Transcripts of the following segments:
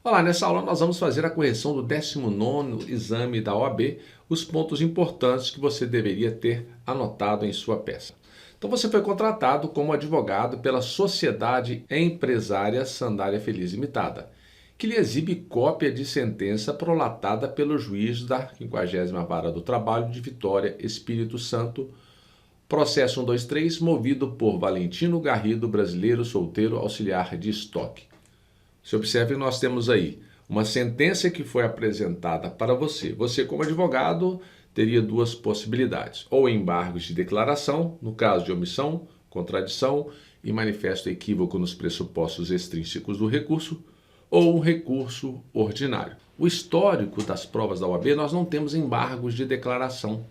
Olá, nessa aula nós vamos fazer a correção do 19º exame da OAB, os pontos importantes que você deveria ter anotado em sua peça. Então você foi contratado como advogado pela Sociedade Empresária Sandália Feliz Limitada, que lhe exibe cópia de sentença prolatada pelo juiz da 50ª Vara do Trabalho de Vitória, Espírito Santo, processo 123, movido por Valentino Garrido, brasileiro, solteiro, auxiliar de estoque. Você observe que nós temos aí uma sentença que foi apresentada para você. Você, como advogado, teria duas possibilidades. Ou embargos de declaração, no caso de omissão, contradição e manifesto equívoco nos pressupostos extrínsecos do recurso, ou um recurso ordinário. O histórico das provas da OAB, nós não temos embargos de declaração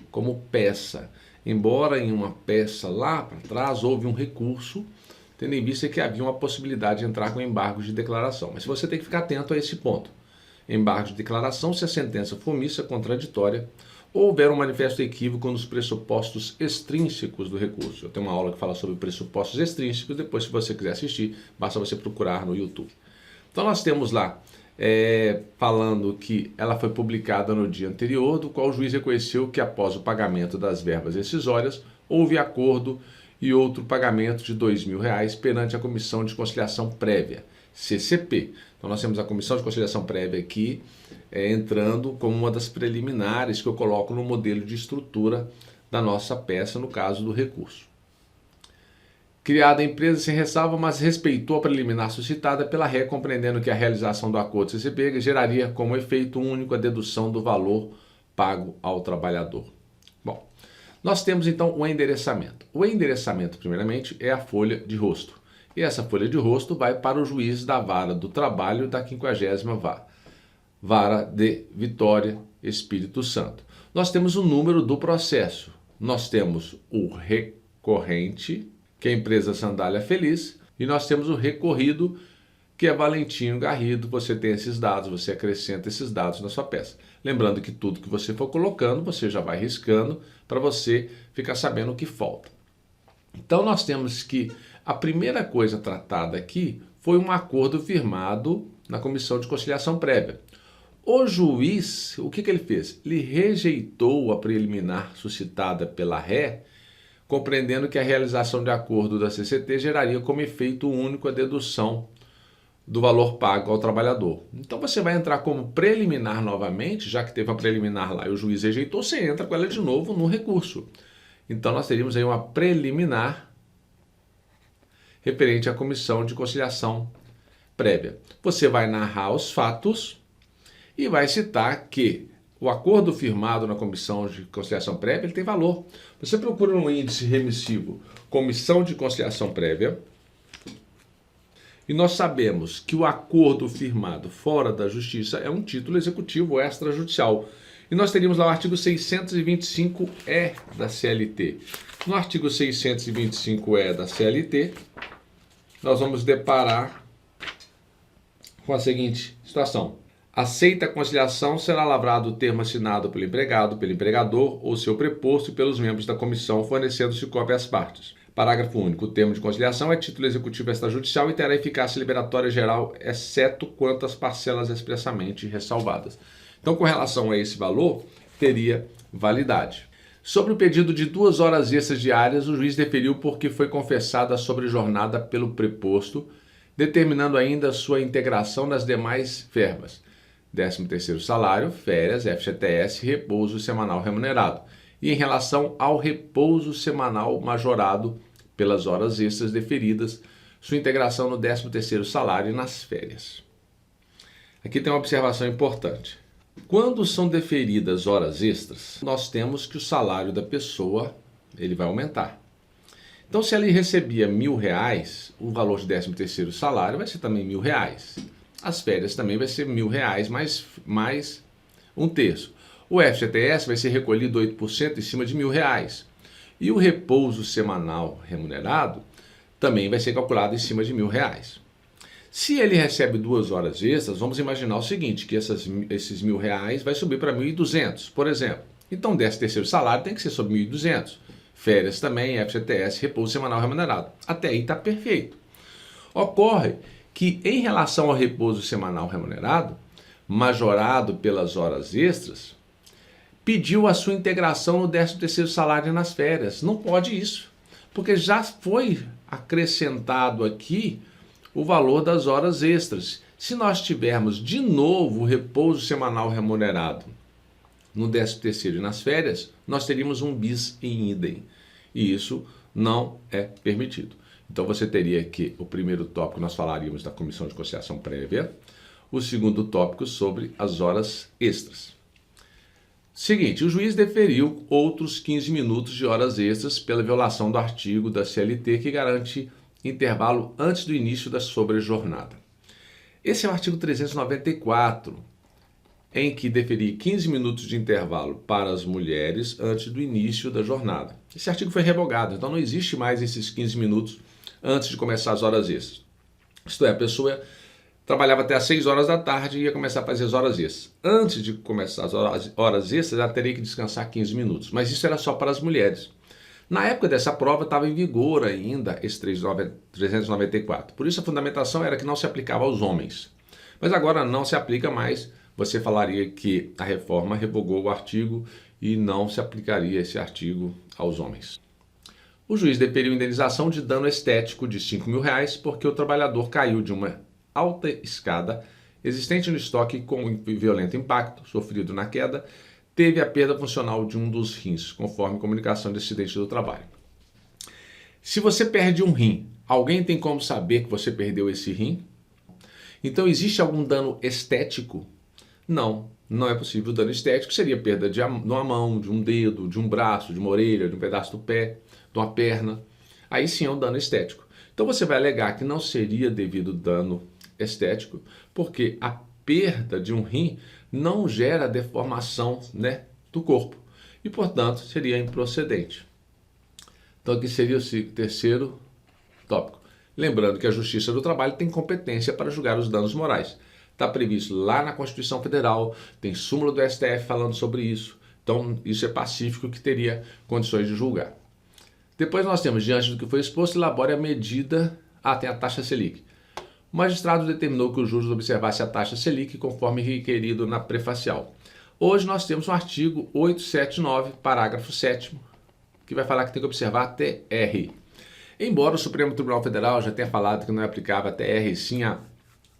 como peça. Embora em uma peça lá para trás houve um recurso, tendo em vista que havia uma possibilidade de entrar com embargos de declaração. Mas você tem que ficar atento a esse ponto. Embargos de declaração se a sentença for omissa, contraditória, ou houver um manifesto equívoco nos pressupostos extrínsecos do recurso. Eu tenho uma aula que fala sobre pressupostos extrínsecos, depois se você quiser assistir, basta você procurar no YouTube. Então nós temos lá, falando que ela foi publicada no dia anterior, do qual o juiz reconheceu que após o pagamento das verbas rescisórias, houve acordo e outro pagamento de R$ 2.000 perante a Comissão de Conciliação Prévia, CCP. Então nós temos a Comissão de Conciliação Prévia aqui, entrando como uma das preliminares que eu coloco no modelo de estrutura da nossa peça, no caso do recurso. Criada a empresa sem ressalva, mas respeitou a preliminar suscitada pela ré, compreendendo que a realização do acordo CCP geraria como efeito único a dedução do valor pago ao trabalhador. Bom, nós temos então o endereçamento. O endereçamento, primeiramente, é a folha de rosto. E essa folha de rosto vai para o juiz da Vara do Trabalho da 50ª Vara de Vitória, Espírito Santo. Nós temos o número do processo. Nós temos o recorrente, que é a empresa Sandália Feliz, e nós temos o recorrido, que é Valentino Garrido. Você tem esses dados, você acrescenta esses dados na sua peça. Lembrando que tudo que você for colocando, você já vai riscando para você ficar sabendo o que falta. Então nós temos que a primeira coisa tratada aqui foi um acordo firmado na Comissão de Conciliação Prévia. O juiz, o que ele fez? Ele rejeitou a preliminar suscitada pela ré, compreendendo que a realização de acordo da CCT geraria como efeito único a dedução do valor pago ao trabalhador. Então você vai entrar como preliminar novamente, já que teve uma preliminar lá e o juiz rejeitou, você entra com ela de novo no recurso. Então nós teríamos aí uma preliminar referente à Comissão de Conciliação Prévia. Você vai narrar os fatos e vai citar que o acordo firmado na Comissão de Conciliação Prévia ele tem valor. Você procura no índice remissivo Comissão de Conciliação Prévia e nós sabemos que o acordo firmado fora da Justiça é um título executivo extrajudicial. E nós teríamos lá o artigo 625-E da CLT. No artigo 625-E da CLT, nós vamos deparar com a seguinte situação. Aceita a conciliação, será lavrado o termo assinado pelo empregado, pelo empregador ou seu preposto e pelos membros da comissão, fornecendo-se cópia às partes. Parágrafo único. O termo de conciliação é título executivo extrajudicial e terá eficácia liberatória geral, exceto quanto às parcelas expressamente ressalvadas. Então, com relação a esse valor, teria validade. Sobre o pedido de 2 horas extras diárias, o juiz deferiu porque foi confessada a sobrejornada pelo preposto, determinando ainda sua integração nas demais verbas. 13º salário, férias, FGTS, repouso semanal remunerado. E em relação ao repouso semanal majorado pelas horas extras deferidas, sua integração no 13º salário e nas férias. Aqui tem uma observação importante. Quando são deferidas horas extras, nós temos que o salário da pessoa ele vai aumentar. Então, se ela recebia R$ 1.000, o valor de 13º salário vai ser também R$ 1.000. As férias também vai ser R$ 1.000 mais 1/3. O FGTS vai ser recolhido 8% em cima de R$ 1.000. E o repouso semanal remunerado também vai ser calculado em cima de R$ 1.000. Se ele recebe 2 horas extras, vamos imaginar o seguinte, que esses R$ 1.000 vai subir para 1.200, por exemplo. Então, 13º salário tem que ser sobre 1.200. Férias também, FGTS, repouso semanal remunerado. Até aí está perfeito. Ocorre que, em relação ao repouso semanal remunerado, majorado pelas horas extras, pediu a sua integração no 13º salário e nas férias. Não pode isso, porque já foi acrescentado aqui o valor das horas extras. Se nós tivermos de novo o repouso semanal remunerado no 13º e nas férias, nós teríamos um bis in idem. E isso não é permitido. Então você teria que, o primeiro tópico nós falaríamos da comissão de conciliação prévia, o segundo tópico sobre as horas extras. Seguinte, o juiz deferiu outros 15 minutos de horas extras pela violação do artigo da CLT que garante intervalo antes do início da sobrejornada. Esse é o artigo 394, em que deferir 15 minutos de intervalo para as mulheres antes do início da jornada. Esse artigo foi revogado, então não existe mais esses 15 minutos antes de começar as horas extras. Isto é, a pessoa trabalhava até às 6 horas da tarde e ia começar a fazer as horas extras. Antes de começar as horas extras, ela teria que descansar 15 minutos, mas isso era só para as mulheres. Na época dessa prova estava em vigor ainda esse 394. Por isso a fundamentação era que não se aplicava aos homens. Mas agora não se aplica mais. Você falaria que a reforma revogou o artigo e não se aplicaria esse artigo aos homens. O juiz deferiu indenização de dano estético de R$ 5.000 porque o trabalhador caiu de uma alta escada existente no estoque com violento impacto sofrido na queda, teve a perda funcional de um dos rins, conforme comunicação de acidente do trabalho. Se você perde um rim, alguém tem como saber que você perdeu esse rim? Então existe algum dano estético? Não, não é possível. O dano estético seria perda de uma mão, de um dedo, de um braço, de uma orelha, de um pedaço do pé, de uma perna. Aí sim é um dano estético. Então você vai alegar que não seria devido dano estético, porque a perda de um rim não gera deformação, do corpo e, portanto, seria improcedente. Então aqui seria o terceiro tópico. Lembrando que a Justiça do Trabalho tem competência para julgar os danos morais. Está previsto lá na Constituição Federal, tem súmula do STF falando sobre isso. Então isso é pacífico que teria condições de julgar. Depois nós temos, diante do que foi exposto, elabore a medida... tem a taxa Selic. O magistrado determinou que os juros observassem a taxa Selic conforme requerido na prefacial. Hoje nós temos um artigo 879, parágrafo 7º, que vai falar que tem que observar a TR. Embora o Supremo Tribunal Federal já tenha falado que não é aplicável a TR, e sim a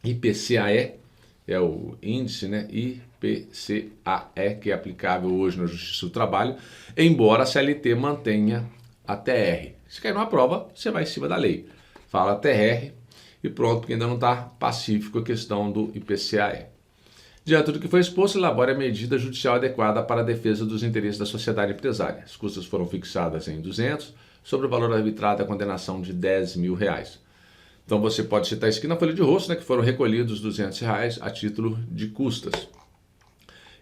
IPCAE, é o índice, IPCAE, que é aplicável hoje na Justiça do Trabalho, embora a CLT mantenha a TR. Se cair numa prova, você vai em cima da lei. Fala TR e pronto, porque ainda não está pacífico a questão do IPCAE. Diante do que foi exposto, elabore a medida judicial adequada para a defesa dos interesses da sociedade empresária. As custas foram fixadas em 200, sobre o valor arbitrado a condenação de R$10.000. Então você pode citar isso aqui na folha de rosto, que foram recolhidos R$200 a título de custas.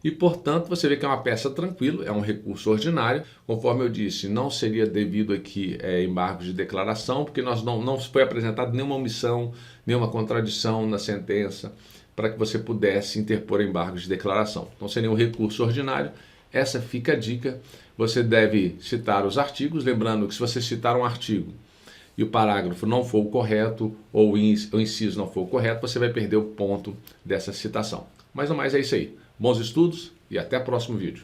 E, portanto, você vê que é uma peça tranquila, é um recurso ordinário. Conforme eu disse, não seria devido aqui embargos de declaração, porque não foi apresentada nenhuma omissão, nenhuma contradição na sentença para que você pudesse interpor embargos de declaração. Então seria um recurso ordinário. Essa fica a dica. Você deve citar os artigos, lembrando que se você citar um artigo e o parágrafo não for o correto ou o inciso não for o correto, você vai perder o ponto dessa citação. Mas no mais é isso aí. Bons estudos e até o próximo vídeo.